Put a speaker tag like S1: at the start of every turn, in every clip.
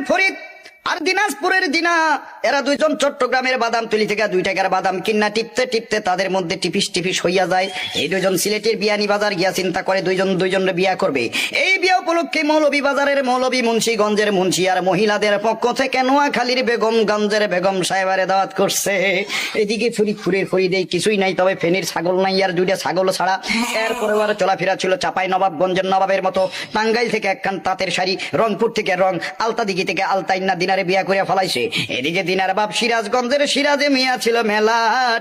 S1: ফরিদ আর দিনাজপুরের দিনা, এরা দুইজন চট্টগ্রামের বাদামতলি থেকে 2 টাকার বাদাম কিনা টিপতে টিপতে তাদের মধ্যে টিপিস টিপিস হইয়া যায়। এই দুইজন সিলেটের বিয়ানি বাজার গিয়া চিন্তা করে দুইজনের বিয়া করবে। এই বিয়া উপলক্ষে মৌলভী বাজারের মৌলভী, মুন্সিগঞ্জের মুন্সি আর মহিলাদের পক্ষ থেকে নোয়াখালীর বেগমগঞ্জের বেগম সাহেবারে দাওয়াত করছে। এদিকে ফরিদপুরের ফরিদে কিছুই নাই, তবে ফেনীর ছাগল নাই আর 2টা ছাগল ছাড়া। এরপরে আর চলাফেরা ছিল চাপাই নবাবগঞ্জের নবাবের মতো। টাঙ্গাইল থেকে একখান তাঁতের শাড়ি, রংপুর থেকে রং, আলতাদিঘি থেকে আলতাইন্না দিনারে বিয়া করে ফলাইছে। এদিকে দিনার বাপ সিরাজগঞ্জের সিরাজে মিয়া ছিল মেলা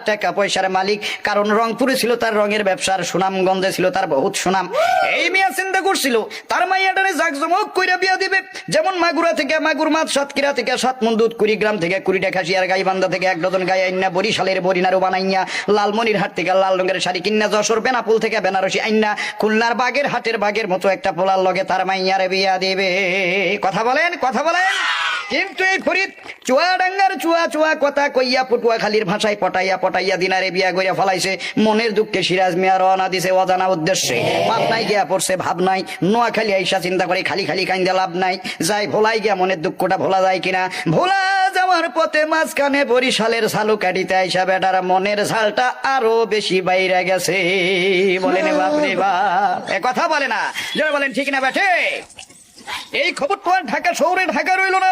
S1: টাকা পয়সার মালিক, কারণ রংপুরে ছিল তার রঙের ব্যবসার সুনামগঞ্জে ছিল তার বহুত সুনাম। এই মিয়া চিন্তা করছিল তার মাইয়াটারে জাকজমক কইরা বিয়া দিবে, যেমন মাগুরা থেকে মাগুর মাছ, সাতক্ষীরা থেকে সাতমন দুধ, কুড়িগ্রাম থেকে 20টা খাসি আর গাইবান্ধা থেকে 1 ডজন গাই আইনা, বরিশালের বরিনারু বানাইয়া, লালমনির হাট থেকে লাল রঙের শাড়ি কিনা, যশোর বেনাপুল থেকে বেনারসি আইনা, খুলনার বাগের হাটের বাগের মতো একটা পোলার লগে তার মাইয়ারে বিয়া দিবে। কথা বলেন, কথা বলেন। কিন্তু এই ফরিদ চুয়াডাঙ্গার চুয়া কথা কইয়া পটুয়াখালীর ভাষায় পটাইয়া পটাইয়া দিনারে বিয়া কইরা ফলাইছে। মনের দুঃখে সিরাজ মিয়া রওনা দিছে অজানা উদ্দেশ্যে। পাবনায় গিয়া পড়ছে ভাব নাই, নোয়াখালী আইসা চিন্তা করে খালি খালি কাইন্দা লাভ নাই, যাই ভোলাই গিয়া মনের দুঃখটা ভোলা যায় কিনা। ভোলা যাওয়ার পথে মাঝখানে বরিশালের ঝালু কাটিতে আইসা বেটার মনের ঝালটা আরো বেশি বাইরে গেছে। বলেন বাপরে বাপ, এ কথা বলে না, যারা বলেন ঠিক না বেঠে। এই খবর তো আর ঢাকা শহরে ঢাকা রইল না,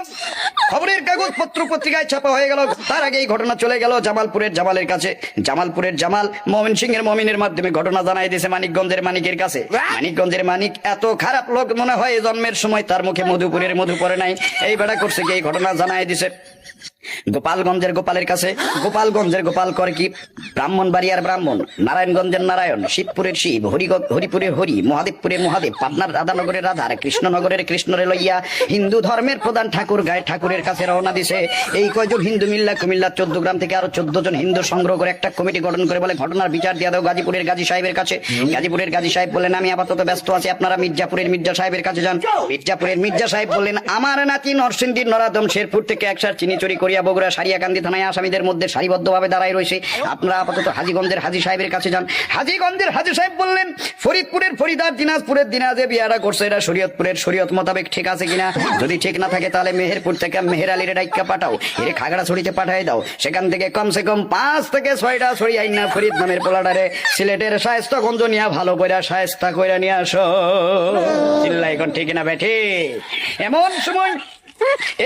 S1: খবরের কাগজ পত্র পত্রিকায় ছাপা হয়ে গেল। তার আগে এই ঘটনা চলে গেল জামালপুরের জামালের কাছে। জামালপুরের জামাল মমিন সিং এর মমিনের মাধ্যমে ঘটনা জানাই দিয়েছে মানিকগঞ্জের মানিকের কাছে। মানিকগঞ্জের মানিক এত খারাপ লোক মনে হয় জন্মের সময় তার মুখে মধুপুরের মধু পড়ে নাই। এই বেড়া করছে কি, এই ঘটনা জানাই দিছে গোপালগঞ্জের গোপালের কাছে। গোপালগঞ্জের গোপাল করে কি, ব্রাহ্মণবাড়িয়ার ব্রাহ্মণ, নারায়ণগঞ্জের নারায়ণ, শিবপুরের শিব, হরিপুরের হরি, মহাদেবপুরের মহাদেব, পাবনার রাধানগরের রাধার, কৃষ্ণনগরের কৃষ্ণরে লইয়া হিন্দু ধর্মের প্রধান ঠাকুর গায়ে ঠাকুরের কাছে রওনা দিছে। এই কয়জন হিন্দু মিল্লা কুমিল্লা 14 গ্রাম থেকে আরো 14 জন হিন্দু সংগ্রহ করে একটা কমিটি গঠন করে বলে ঘটনার বিচার দিয়ে দাও গাজীপুরের গাজী সাহেবের কাছে। গাজীপুরের গাজী সাহেব বললেন আমি আপাতত ব্যস্ত আছি, আপনারা মির্জাপুরের মির্জা সাহেবের কাছে যান। মির্জাপুরের মির্জা সাহেব বললেন আমার নাতি নরসিংদীর নরাদম শেরপুর থেকে 1 সার চিনি চুরি করিয়া বগুড়া সারিয়াকান্দি থানায় আসামিদের মধ্যে সারিবদ্ধভাবে দাঁড়ায় রয়েছে, আপনারা আপাতত হাজীগঞ্জের হাজী সাহেবের কাছে যান। হাজীগঞ্জের হাজী সাহেব বললেন ফরিদপুরের ফরিদার, দিনাজপুরের দিনাজে বিয়াটা করছে, এটা শরীয়তপুরের শরীয়ত মোতাবেক ঠিক আছে কিনা। যদি ঠিক না থাকে তাহলে মেহেরপুর থেকে মেহের আলীর ডাইক্কা পাঠাও, এর খাগড়াছড়িতে পাঠাই দাও। সেখান থেকে কমসে কম 5 থেকে 6টা ছড়ি আইনা ফরিদ নামের পোলাটারে সিলেটের শায়েস্তাগঞ্জ নিয়ে ভালো করে শায়েস্তা করে নিয়ে আসো। চিল্লা এখন ঠিক না বেঠি। এমন সময়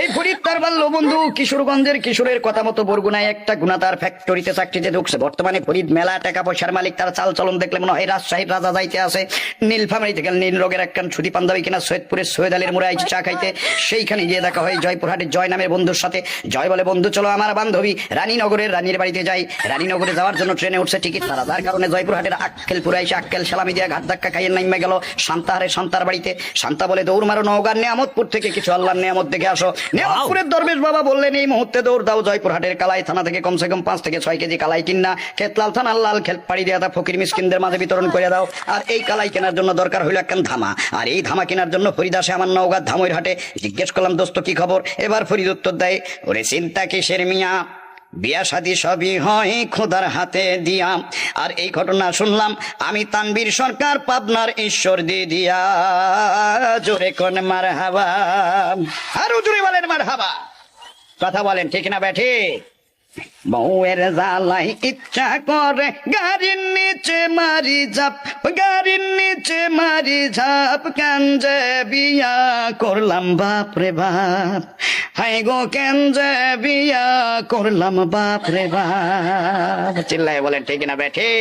S1: এই ফরিদ তার বাল্য বন্ধু কিশোরগঞ্জের কিশোরের কথা মতো বরগুনায় একটা গুণাতার ফ্যাক্টরিতে চাকরিতে ঢুকছে। বর্তমানে ফরিদ মেলা টাকা পয়সার মালিক, তার চাল চলন দেখলে মনে হয় রাজশাহীর রাজা যাইতে আছে। নীলফামারী থেকে নীল রোগের একখান ছুটি পাঞ্জাবি কিনা সৈয়দপুরের সৈয়দ আলীর মোড়ে আইছে চা খাইতে। সেইখানে গিয়ে দেখা হয় জয়পুরহাটের জয় নামের বন্ধুর সাথে। জয় বলে বন্ধু চলো আমার বান্ধবী রানীনগরের রানীর বাড়িতে যাই। রানীনগরে যাওয়ার জন্য ট্রেনে উঠছে টিকিট ছাড়া, যার কারণে জয়পুরহাটের আক্কেলপুরে আইসে আক্কেল সালামি দিয়ে ঘাট ধাক্কা খাইয়ে নাইমে গেল শান্তাহারে শান্তার বাড়িতে। শান্তা বলে দৌড় মারো নওগাঁর নেয়ামতপুর থেকে কিছু আল্লাহর নেয়ামত দেখে আসো। নেয়ামতপুরের দরবেশ বাবা বললেন এই মুহূর্তে দৌড় দাও জয়পুরহাটের কালাই থানা থেকে কমসে কম 5 থেকে 6 কেজি কালাই কিনা খেতলাল থানার লাল খেত পাড়ি দিয়ে তা ফকির মিসকিনদের মাঝে বিতরণ করে দাও। আর এই কালাই কেনার জন্য দরকার হইল একখান ধামা, আর এই ধামা কেনার জন্য ফরিদ আসে আমার নওগাঁ ধামইর হাটে। জিজ্ঞেস করলাম দোস্ত কি খবর। এবার ফরিদ উত্তর দেয় ওরে চিন্তা কিসের মিয়া, বিয়া শাদী সবই হয় খোদার হাতে দিয়া। আর এই ঘটনা শুনলাম আমি তানবীর সরকার পাবনার ঈশ্বর দিয়া। জোরে কোন মারহাবা, আরো জোরে বলেন মারহাবা। কথা বলেন ঠিক না বেঠি। বউয়ের জ্বালাই ইচ্ছা করে গাড়ির নিচে মারি ঝাপ, গাড়ির নিচে মারি ঝাপ, কেন যে বিয়া করলাম বাপ রে বাপ, হাই গো কেন যে বিয়া করলাম বাপ রে বাপ। চিল্লায় বলেন ঠিক না বেঠি।